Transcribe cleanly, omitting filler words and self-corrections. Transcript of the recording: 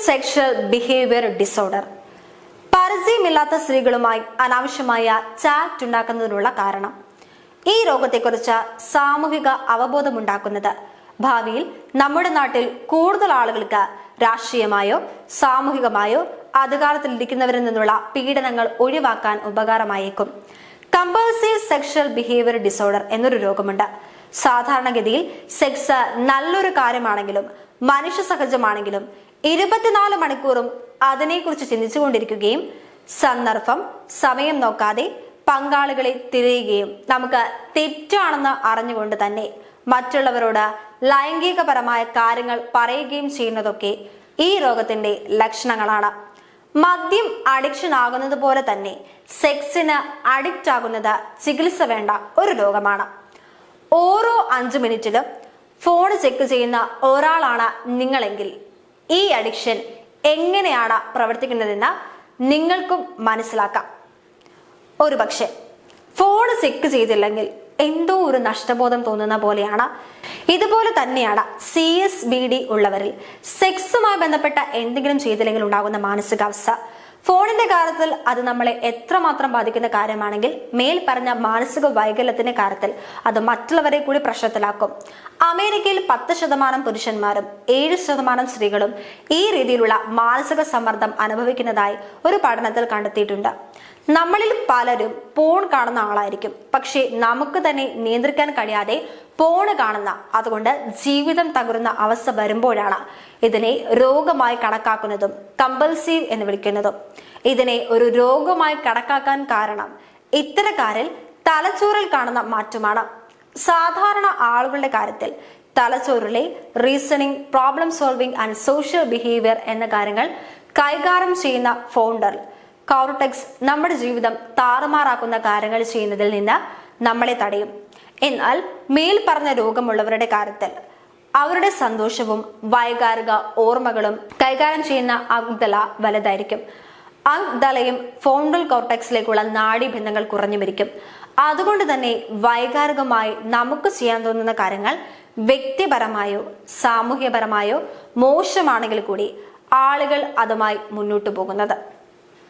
Sexual behaviour disorder. പരിചയമില്ലാത്ത സ്ത്രീകളുമായി അനാവശ്യമായ ചാറ്റ് ഉണ്ടാക്കുന്നതിനുള്ള കാരണം. ഈ രോഗത്തെക്കുറിച്ച് സാമൂഹിക അവബോധമുണ്ടാക്കുന്നത് ഭാവിയിൽ നമ്മുടെ നാട്ടിൽ കൂടുതൽ ആളുകൾക്ക് രാഷ്ട്രീയമായോ സാമൂഹികമായോ അധികാരത്തിലിരിക്കുന്നവരിൽ നിന്നുള്ള പീഡനങ്ങൾ ഒഴിവാക്കാൻ ഉപകാരമായേക്കും. കമ്പൾസീവ് സെക്ഷൽ ബിഹേവിയർ ഡിസോർഡർ എന്നൊരു രോഗമുണ്ട്. സാധാരണഗതിയിൽ സെക്സ് നല്ലൊരു കാര്യമാണെങ്കിലും മനുഷ്യ സഹജമാണെങ്കിലും 24 മണിക്കൂറും അതിനെക്കുറിച്ച് ചിന്തിച്ചുകൊണ്ടിരിക്കുകയും സന്ദർഭം സമയം നോക്കാതെ പങ്കാളികളെ തിരയുകയും നമുക്ക് തെറ്റാണെന്ന് അറിഞ്ഞുകൊണ്ട് തന്നെ മറ്റുള്ളവരോട് ലൈംഗികപരമായ കാര്യങ്ങൾ പറയുകയും ചെയ്യുന്നതൊക്കെ ഈ രോഗത്തിന്റെ ലക്ഷണങ്ങളാണ്. മദ്യം അഡിക്ഷൻ ആകുന്നത് പോലെ തന്നെ സെക്സിന് അഡിക്റ്റ് ആകുന്നത് ചികിത്സ വേണ്ട ഒരു രോഗമാണ്. ഓരോ 5 മിനിറ്റിലും ഫോൺ ചെക്ക് ചെയ്യുന്ന ഒരാളാണ് നിങ്ങളെങ്കിൽ ഈ അഡിക്ഷൻ എങ്ങനെയാണ് പ്രവർത്തിക്കുന്നതെന്ന് നിങ്ങൾക്കും മനസ്സിലാക്കാം. ഒരു പക്ഷെ ഫോൺ ചെക്ക് ചെയ്തില്ലെങ്കിൽ എന്തോ ഒരു നഷ്ടബോധം തോന്നുന്ന പോലെയാണ്. ഇതുപോലെ തന്നെയാണ് CSBD ഉള്ളവരിൽ സെക്സുമായി ബന്ധപ്പെട്ട എന്തെങ്കിലും ചെയ്തില്ലെങ്കിൽ ഉണ്ടാകുന്ന മാനസികാവസ്ഥ. ഫോണിന്റെ കാര്യത്തിൽ അത് നമ്മളെ എത്രമാത്രം ബാധിക്കുന്ന കാര്യമാണെങ്കിൽ മേൽ പറഞ്ഞ മാനസിക വൈകല്യത്തിന്റെ കാര്യത്തിൽ അത് മറ്റുള്ളവരെ കൂടി പ്രശ്നത്തിലാക്കും. അമേരിക്കയിൽ 10% പുരുഷന്മാരും 7% സ്ത്രീകളും ഈ രീതിയിലുള്ള മാനസിക സമ്മർദ്ദം അനുഭവിക്കുന്നതായി ഒരു പഠനത്തിൽ കണ്ടെത്തിയിട്ടുണ്ട്. നമ്മളിൽ പലരും പോൺ കാണുന്ന ആളായിരിക്കും, പക്ഷേ നമുക്ക് തന്നെ നിയന്ത്രിക്കാൻ കഴിയാതെ പോണ് കാണുന്ന, അതുകൊണ്ട് ജീവിതം തകരുന്ന അവസ്ഥ വരുമ്പോഴാണ് ഇതിനെ രോഗമായി കണക്കാക്കുന്നതും കമ്പൾസീവ് എന്ന് വിളിക്കുന്നതും. ഇതിനെ ഒരു രോഗമായി കണക്കാക്കാൻ കാരണം ഇത്തരക്കാരിൽ തലച്ചോറിൽ കാണുന്ന മാറ്റമാണ്. സാധാരണ ആളുകളുടെ കാര്യത്തിൽ തലച്ചോറിലെ reasoning, problem solving and social behaviour എന്ന കാര്യങ്ങൾ കൈകാര്യം ചെയ്യുന്ന ഫ്രോണ്ടൽ കോർട്ടെക്സ് നമ്മുടെ ജീവിതം താറുമാറാക്കുന്ന കാര്യങ്ങൾ ചെയ്യുന്നതിൽ നിന്ന് നമ്മളെ തടയും. എന്നാൽ മേൽ പറഞ്ഞ രോഗമുള്ളവരുടെ കാര്യത്തിൽ അവരുടെ സന്തോഷവും വൈകാരിക ഓർമ്മകളും കൈകാര്യം ചെയ്യുന്ന അഗ്ദല വലുതായിരിക്കും. അഗ്ദലയും ഫ്രോണ്ടൽ കോർട്ടെക്സിലേക്കുള്ള നാഡീബന്ധങ്ങൾ കുറഞ്ഞുമിരിക്കും. അതുകൊണ്ട് തന്നെ വൈകാരികമായി നമുക്ക് ചെയ്യാൻ തോന്നുന്ന കാര്യങ്ങൾ വ്യക്തിപരമായോ സാമൂഹ്യപരമായോ മോശമാണെങ്കിൽ കൂടി ആളുകൾ അതുമായി മുന്നോട്ടു പോകുന്നത്